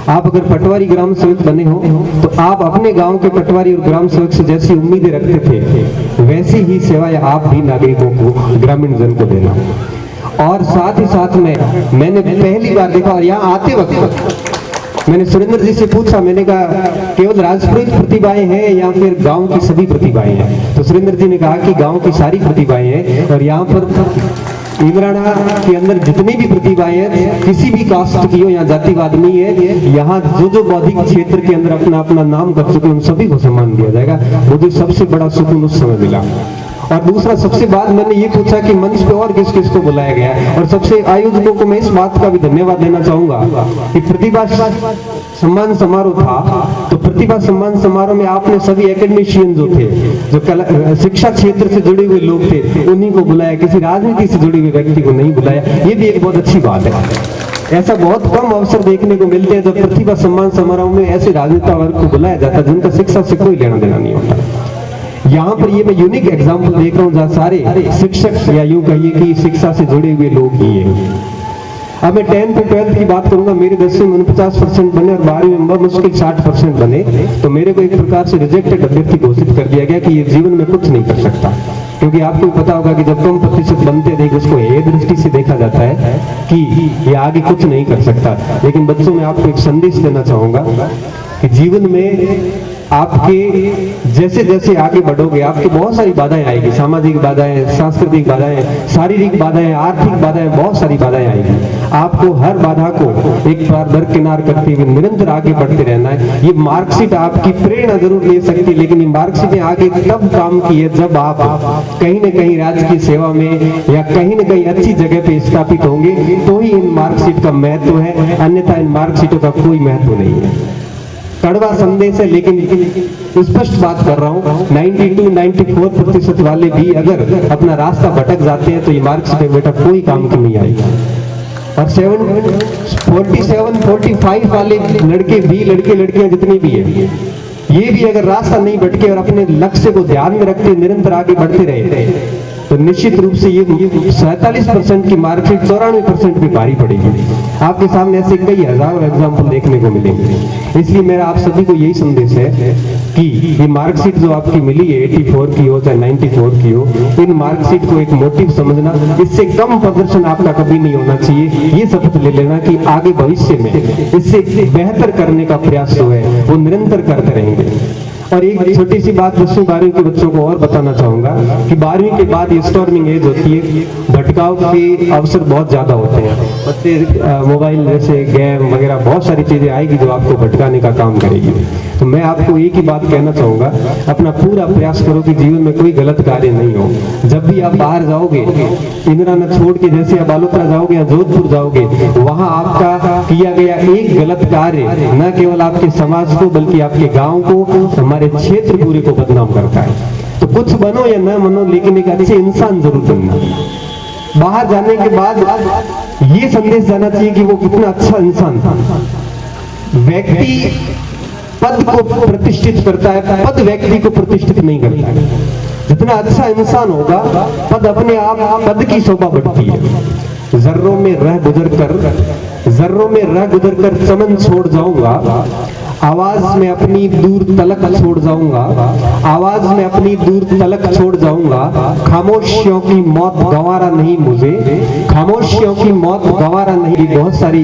आप अगर पटवारी ग्राम सेवक बने हो तो आप अपने गांव के पटवारी और ग्राम सेवक से जैसी उम्मीदें रखते थे वैसी ही सेवाएं आप भी नागरिकों को, ग्रामीण जन को देना। और साथ ही साथ में मैंने पहली बार देखा, और यहाँ आते वक्त मैंने सुरेंद्र जी से पूछा, मैंने कहा केवल राजपुरोहित प्रतिभाएं हैं या फिर गांव की सभी प्रतिभाएं हैं? तो सुरेंद्र जी ने कहा कि गांव की सारी प्रतिभाएं हैं, और यहाँ पर इमराना के अंदर जितनी भी प्रतिभाएं हैं, किसी भी कास्ट की हो या जातिवाद नहीं है, यहाँ जो बौद्धिक क्षेत्र के अंदर अपना अपना नाम कर चुके उन सभी को सम्मान दिया जाएगा। मुझे सबसे बड़ा सुकून उस समय मिला। और दूसरा सबसे बाद मैंने ये पूछा कि मंच पे और किस किस को बुलाया गया है, और सबसे आयोजकों को मैं इस बात का भी धन्यवाद देना चाहूंगा कि प्रतिभा सम्मान समारोह था, तो प्रतिभा सम्मान समारोह में आपने सभी एकेडमिशियन जो थे, जो शिक्षा क्षेत्र से जुड़े हुए लोग थे, उन्हीं को बुलाया, किसी राजनीति से जुड़े हुए व्यक्ति को नहीं बुलाया। ये भी एक बहुत अच्छी बात है। ऐसा बहुत कम अवसर देखने को मिलते हैं जब प्रतिभा सम्मान समारोह में ऐसे राजनेता वर्ग को बुलाया जाता है जिनका शिक्षा से कोई लेना देना नहीं होता। यहाँ पर ये मैं यूनिक एग्जाम्पल देख रहा हूँ जहाँ सारे शिक्षक या यूं कहिए कि शिक्षा से जुड़े हुए लोग ही हैं। अब मैं 10th to 12th की बात करूंगा, मेरे 10वीं में 49% बने और 12वीं में मुश्किल 60% बने, तो मेरे को एक प्रकार से रिजेक्टेड अभ्यर्थी घोषित कर दिया गया कि ये जीवन में कुछ नहीं कर सकता। क्योंकि आपको पता होगा कि जब कम प्रतिशत बनते थे उसको हे दृष्टि से देखा जाता है कि ये आगे कुछ नहीं कर सकता। लेकिन बच्चों में आपको एक संदेश देना चाहूंगा कि जीवन में आपके जैसे जैसे आगे बढ़ोगे आपके बहुत सारी बाधाएं आएगी, सामाजिक बाधाएं, सांस्कृतिक बाधाएं, शारीरिक बाधाएं, आर्थिक बाधाएं, बहुत सारी बाधाएं आएगी। आपको हर बाधा को एक बार दरकिनार करते हुए निरंतर आगे बढ़ते रहना है। ये मार्कशीट आपकी प्रेरणा जरूर ले सकती है, लेकिन ये मार्कशीटें आगे तब काम की है जब आप कहीं न कहीं राजकीय सेवा में या कहीं न कहीं अच्छी जगह पे स्थापित होंगे, तो ही इन मार्कशीट का महत्व है, अन्यथा इन मार्कशीटों का कोई महत्व नहीं है। कड़वा संदेश है लेकिन स्पष्ट बात कर रहा हूँ, 92-94% वाले भी अगर अपना रास्ता भटक जाते हैं तो ये मार्क्स बेटा कोई काम की नहीं आएगी। और 47-45 वाले लड़के भी, लड़कियां जितनी भी है, ये भी अगर रास्ता नहीं भटके और अपने लक्ष्य को ध्यान में रखते निरंतर आगे बढ़ते रहे तो निश्चित रूप से ये 47% की मार्कशीट 94% पे भारी पड़ेगी। आपके सामने ऐसे कई हजारों एग्जाम्पल देखने को मिलेंगे। इसलिए मेरा आप सभी को यही संदेश है कि ये मार्कशीट जो आपकी मिली है 84 की हो चाहे 94 की हो, इन मार्कशीट को एक मोटिव समझना, इससे कम प्रदर्शन आपका कभी नहीं होना चाहिए। ये शपथ ले लेना कि आगे भविष्य में इससे बेहतर करने का प्रयास जो है वो निरंतर करते रहेंगे। और एक छोटी सी बात 10वीं 12वीं के बच्चों को और बताना चाहूंगा कि 12वीं के बाद ये स्टॉर्मिंग एज होती है, भटकाव के अवसर बहुत ज्यादा होते हैं। बच्चे मोबाइल जैसे गेम वगैरह बहुत सारी चीजें आएगी जो आपको भटकाने का काम करेगी। तो मैं आपको एक ही बात कहना चाहूंगा, अपना पूरा प्रयास करो कि जीवन में कोई गलत कार्य नहीं हो। जब भी आप बाहर जाओगे, इंदिरा न छोड़ के जैसे आप बालोतरा जाओगे या जोधपुर जाओगे, वहां आपका किया गया एक गलत कार्य न केवल आपके समाज को बल्कि आपके गांव को, हमारे क्षेत्र पूरे को बदनाम करता है। तो कुछ बनो या न बनो लेकिन एक अच्छे इंसान जरूर बनना। बाहर जाने के बाद ये संदेश जाना चाहिए कि वो कितना अच्छा इंसान था। व्यक्ति पद को प्रतिष्ठित करता है, पद व्यक्ति को प्रतिष्ठित नहीं करता है। जितना अच्छा इंसान होगा पद अपने आप पद की शोभा बढ़ती है। जर्रों में रह गुजर कर चमन छोड़ जाऊंगा, आवाज में अपनी दूर तलक छोड़ जाऊंगा, आवाज में अपनी दूर तलक छोड़ जाऊंगा। खामोशियों की मौत गंवारा नहीं मुझे, खामोशियों की मौत गंवारा नहीं। बहुत सारी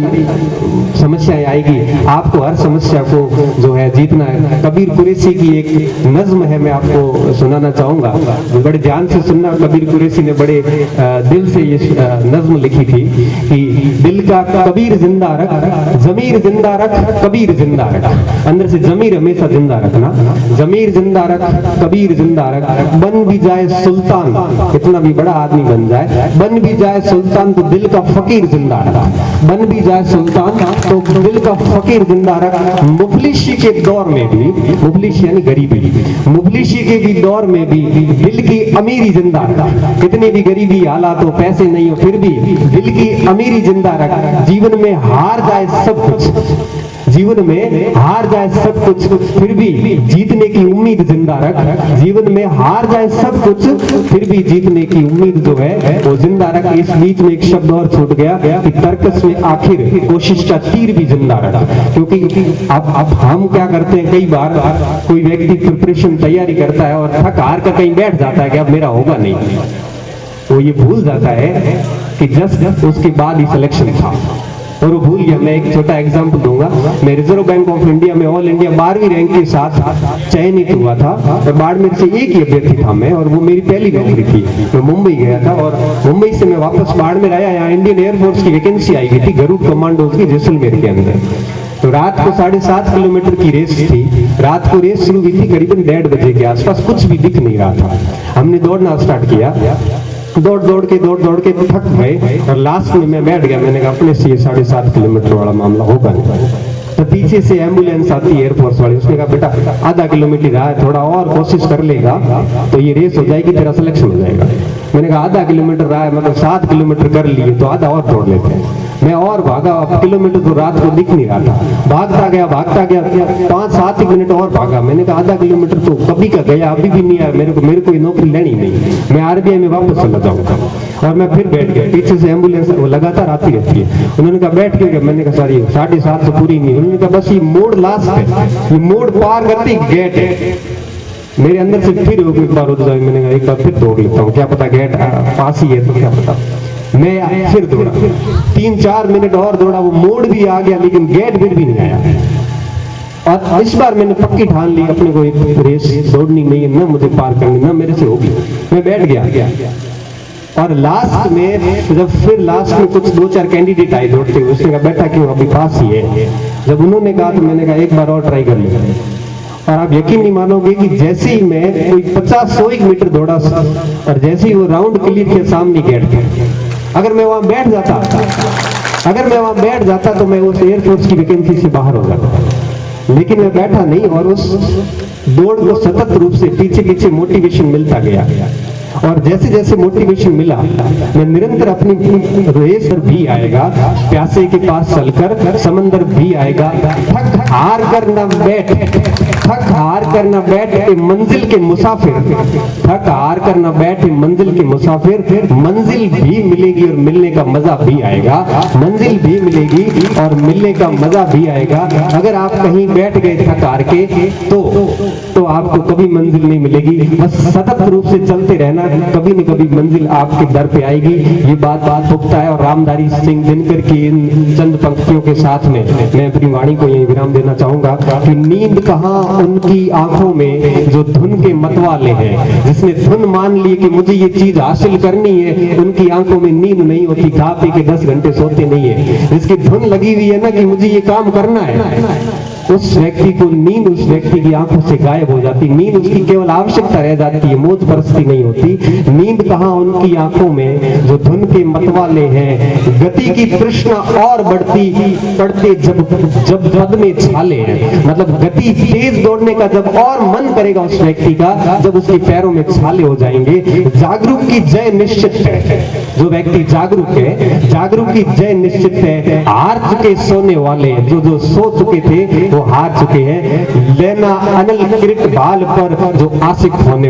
समस्याएं आएगी, आपको हर समस्या को जो है जीतना है। कबीर कुरैशी की एक नज्म है, मैं आपको सुनाना चाहूंगा, बड़े ध्यान से सुनना। कबीर कुरैशी ने बड़े दिल से ये नज्म लिखी थी कि दिल का कबीर जिंदा रख, जमीर जिंदा रख, कबीर जिंदा रख। अंदर से जमीर हमेशा जिंदा रखना, जमीर जिंदा रख, कबीर जिंदा रख। बन भी जाए सुल्तान, कितना भी बड़ा आदमी बन जाए, बन भी जाए सुल्तान तो दिल का फकीर जिंदा रख। बन भी जाए सुल्तान तो दिल का फकीर जिंदा रख। मुफलिसी के दौर में भी, मुफलिसी यानी गरीबी, मुफलिसी के भी दौर में भी दिल की अमीरी जिंदा रख। कितनी भी गरीबी हालात हो, पैसे नहीं हो, फिर भी दिल की अमीरी जिंदा रख। जीवन में हार जाए सब कुछ, जीवन में हार जाए सब कुछ फिर भी जीतने की उम्मीद जिंदा रख। जीवन में हार जाए सब कुछ फिर भी जीतने की उम्मीद जो है वो जिंदा रख। इस बीच में एक शब्द और छूट गया कि तर्कस में आखिर कोशिश का तीर भी जिंदा रख। क्योंकि अब हम क्या करते हैं, कई बार कोई व्यक्ति प्रिपरेशन तैयारी करता है और थक हार कर कहीं बैठ जाता है कि अब मेरा होगा नहीं, वो ये भूल जाता है कि जस्ट उसके बाद ही सिलेक्शन था और वो भूल गया। मैं एक छोटा एग्जांपल दूंगा। मैं रिजर्व बैंक ऑफ इंडिया में ऑल इंडिया 12वीं रैंक के साथ चयनित हुआ था और बाड़मेर से एक ही अभ्यर्थी था मैं, और वो मेरी पहली नौकरी थी। मैं मुंबई गया था और मुंबई से मैं वापस बाड़मेर आया। यहाँ इंडियन एयरफोर्स की वैकेंसी आई हुई थी गरुड़ कमांडोज की जैसलमेर के अंदर। तो रात को 7.5 किलोमीटर की रेस थी। रात को रेस शुरू हुई थी करीबन 1:30 बजे के आसपास, कुछ भी दिख नहीं रहा था। हमने दौड़ना स्टार्ट किया, दौड़ दौड़ के थक गए और लास्ट में मैं बैठ गया। मैंने कहा अपने से ये 7.5 किलोमीटर वाला मामला होगा नहीं। तो पीछे से एम्बुलेंस आती है एयरफोर्स वाली, उसने कहा बेटा आधा किलोमीटर रहा है, थोड़ा और कोशिश कर लेगा तो ये रेस हो जाएगी, तेरा सिलेक्शन हो जाएगा। मैंने कहा आधा किलोमीटर रहा है, मतलब 7 किलोमीटर कर लिए तो आधा और दौड़ लेते हैं। मैं और भागा, किलोमीटर तो रात को दिख नहीं रहा था। भागता गया 5-7 मिनट और भागा। मैंने कहा आधा किलोमीटर तो कभी का गया, अभी भी नहीं आया। मेरे को नौकरी लेनी नहीं, मैं आरबीआई में वापस चला जाऊंगा। और मैं फिर बैठ गया। पीछे से एम्बुलेंस वो लगातार आती रहती है। उन्होंने कहा बैठ क्यों गया? मैंने कहा सर ये 7:30 से पूरी नहीं। उन्होंने कहा बस ये मोड़ लास्ट है, ये मोड़ पार करते गेट है। मेरे अंदर से फिर एक बार उठ जाए। मैंने कहा एक बार फिर दौड़ लेता हूँ, क्या पता गेट पास ही है तो क्या पता। मैं फिर दौड़ा, 3-4 मिनट और दौड़ा, वो मोड़ भी आ गया लेकिन गेट फिर भी नहीं आया। और इस बार मैंने पक्की ठान ली अपने को एक रेस दौड़नी नहीं है, ना मुझे पार करनी, ना मेरे से होगी। मैं बैठ गया और लास्ट में जब फिर लास्ट में कुछ 2-4 कैंडिडेट आए दौड़ते हुए, उसने कहा बेटा क्यों अभी पास ही है। जब उन्होंने कहा तो मैंने कहा एक बार और ट्राई कर ले। और आप यकीन नहीं मानोगे कि जैसे ही मैं कोई 50-100 मीटर दौड़ा और जैसे ही वो राउंड क्लियर के सामने गेट थे, अगर मैं वहां बैठ जाता तो मैं उस एयरफोर्स की वैकेंसी से बाहर हो जाता। लेकिन मैं बैठा नहीं और उस दौड़ को सतत रूप से पीछे मोटिवेशन मिलता गया। और जैसे जैसे मोटिवेशन मिला, मैं निरंतर अपनी रेस पर भी आएगा, प्यासे के पास चलकर समंदर भी आएगा, थक हार कर न बैठ मंजिल के मुसाफिर, थक हार कर न बैठ मंजिल के मुसाफिर, मंजिल भी मिलेगी और मिलने का मजा भी आएगा, मंजिल भी मिलेगी और मिलने का मजा भी आएगा। अगर आप कहीं बैठ गए थक हार के तो आपको कभी मंजिल नहीं मिलेगी। बस सतत रूप से चलते रहना, कभी न कभी मंजिल आपके दर पे आएगी। ये बात पुख्ता है। और रामधारी सिंह दिनकर की इन चंद पंक्तियों के साथ में मैं अपनी वाणी को यही विराम देना चाहूंगा कि नींद कहाँ उनकी आंखों में जो धुन के मतवाले हैं। जिसने धुन मान ली कि मुझे ये चीज हासिल करनी है, उनकी आंखों में नींद नहीं होती, खा पी के 10 घंटे सोते नहीं है। जिसकी धुन लगी हुई है ना कि मुझे ये काम करना है, उस व्यक्ति को नींद उस व्यक्ति की आंखों से गायब हो जाती। नींद उसकी केवल आवश्यकता रह जाती है, मौज परस्ती नहीं होती। नींद कहाँ उनकी आंखों में जो धुन के मतवाले हैं। गति की तृष्णा और बढ़ती जब पद में छाले हैं, मतलब गति तेज दौड़ने का जब और मन करेगा उस व्यक्ति का, जब उसके पैरों में छाले हो जाएंगे। जागरूक की जय निश्चित है। जो व्यक्ति जागरूक है, जागरूक की जय निश्चित है। हार चुके सोने वाले जो सो चुके थे वो हार चुके हैं। लेना अनल किरट बाल पर जो आशिक होने